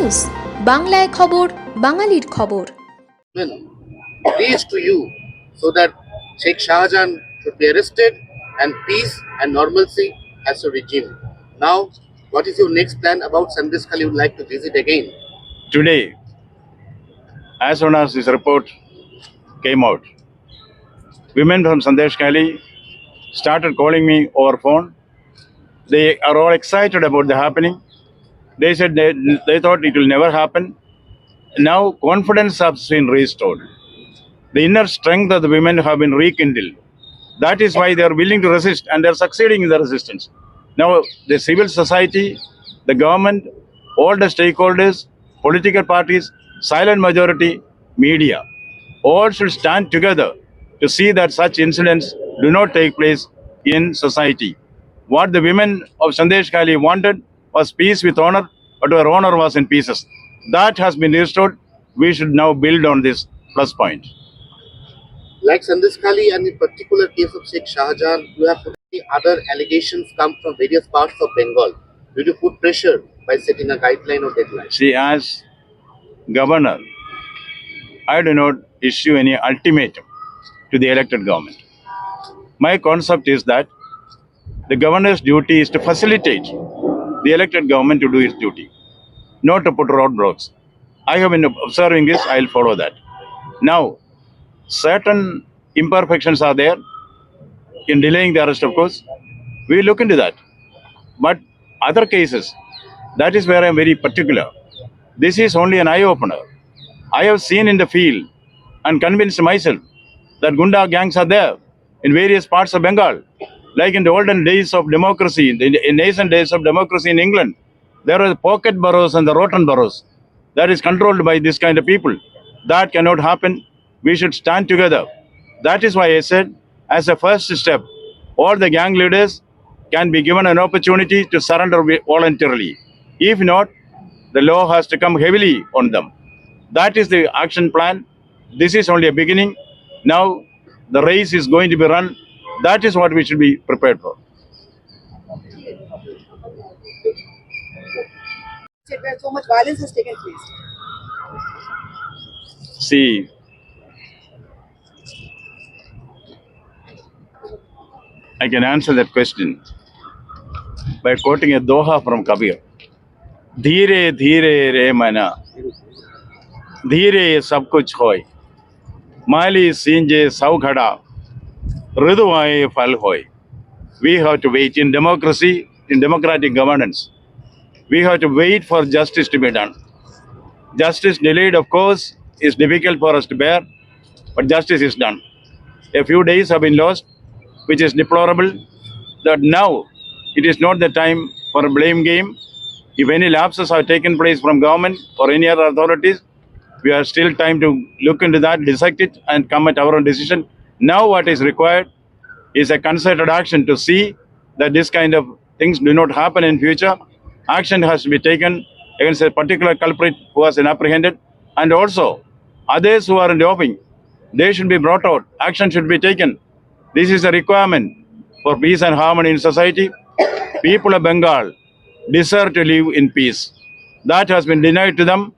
News, বাংলায় খবর, বাঙালির খবর। Pleased to you so that Sheikh Shahjahan should be arrested and peace and normalcy has to resume. Now, what is your next plan about Sandesh Khali you would like to visit again? Today, as soon as this report came out, women from Sandesh Khali started calling me over phone. They are all excited about the happening. They said they thought it will never happen. Now confidence has been restored. The inner strength of the women have been rekindled. That is why they are willing to resist, and they are succeeding in the resistance. Now the civil society, the government, all the stakeholders, political parties, silent majority, media, all should stand together to see that such incidents do not take place in society. What the women of Sandesh Khali wanted was peace with honor, but our honor was in pieces. That has been restored. We should now build on this plus point. Like Sandesh Khali and in particular case of Sheikh Shahjahan, you have other allegations come from various parts of Bengal. Will you put pressure by setting a guideline or deadline? See, as governor, I do not issue any ultimatum to the elected government. My concept is that the governor's duty is to facilitate the elected government to do its duty, not to put roadblocks. I have been observing this, I'll follow that. Now, certain imperfections are there in delaying the arrest, of course. We look into that. But other cases, that is where I'm very particular. This is only an eye-opener. I have seen in the field and convinced myself that Gunda gangs are there in various parts of Bengal. Like in the olden days of democracy, in nascent days of democracy in England, there were the pocket boroughs and the rotten boroughs that is controlled by this kind of people. That cannot happen. We should stand together. That is why I said, as a first step, all the gang leaders can be given an opportunity to surrender voluntarily. If not, the law has to come heavily on them. That is the action plan. This is only a beginning. Now the race is going to be run. That is what we should be prepared for. Where so much violence has taken place. See, I can answer that question by quoting a doha from Kabir. धीरे धीरे रे मना धीरे सब कुछ होय माली सींजे सौ खड़ा ऋदुआए फल होय. We have to wait in democracy, in democratic governance. We have to wait for justice to be done. Justice delayed, of course, is difficult for us to bear, but justice is done. A few days have been lost, which is deplorable. That now it is not the time for a blame game. If any lapses have taken place from government or any other authorities, we have still time to look into that, dissect it, and come at our own decision. Now what is required is a concerted action to see that this kind of things do not happen in future. Action has to be taken against a particular culprit who has been apprehended, and also others who are in the offing. They should be brought out. Action should be taken. This is a requirement for peace and harmony in society. People of Bengal deserve to live in peace. That has been denied to them.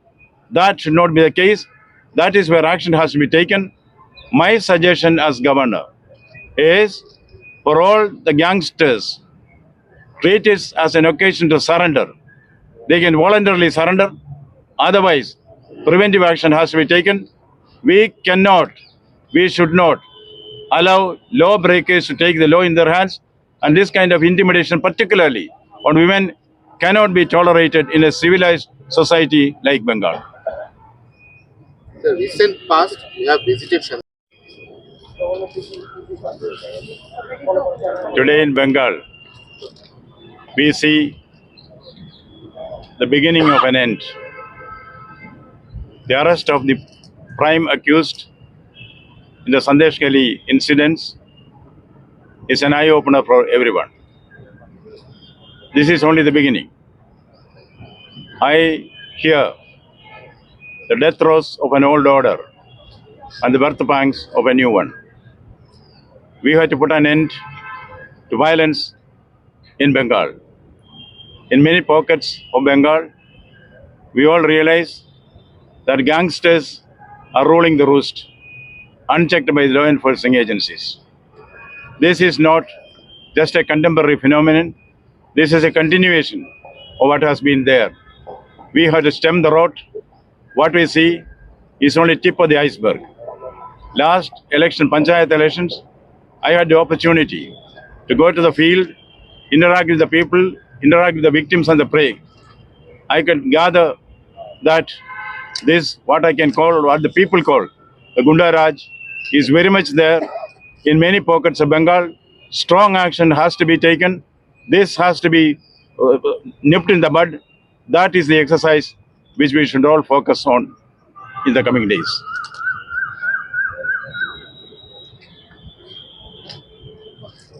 That should not be the case. That is where action has to be taken. My suggestion as governor is for all the youngsters, treat it as an occasion to surrender. They can voluntarily surrender. Otherwise, preventive action has to be taken. We should not allow lawbreakers to take the law in their hands. And this kind of intimidation, particularly on women, cannot be tolerated in a civilized society like Bengal. In the recent past, you have visited Today in Bengal, we see the beginning of an end. The arrest of the prime accused in the Sandesh Khali incidents is an eye-opener for everyone. This is only the beginning. I hear the death throes of an old order and the birth pangs of a new one. We have to put an end to violence in Bengal. In many pockets of Bengal, we all realize that gangsters are ruling the roost, unchecked by the law enforcing agencies. This is not just a contemporary phenomenon. This is a continuation of what has been there. We have to stem the rot. What we see is only tip of the iceberg. Last election, Panchayat elections, I had the opportunity to go to the field, interact with the people, interact with the victims and the prey. I could gather that this, what I can call, what the people call, the Gunda Raj, is very much there in many pockets of Bengal. Strong action has to be taken. This has to be nipped in the bud. That is the exercise which we should all focus on in the coming days.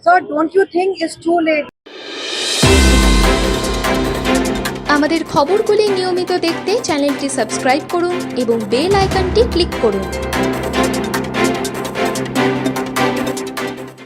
Sir, don't you think it's too late? আমাদের খবরগুলি নিয়মিত দেখতে চ্যানেলটি subscribe করুন এবং bell আইকনটি click করুন।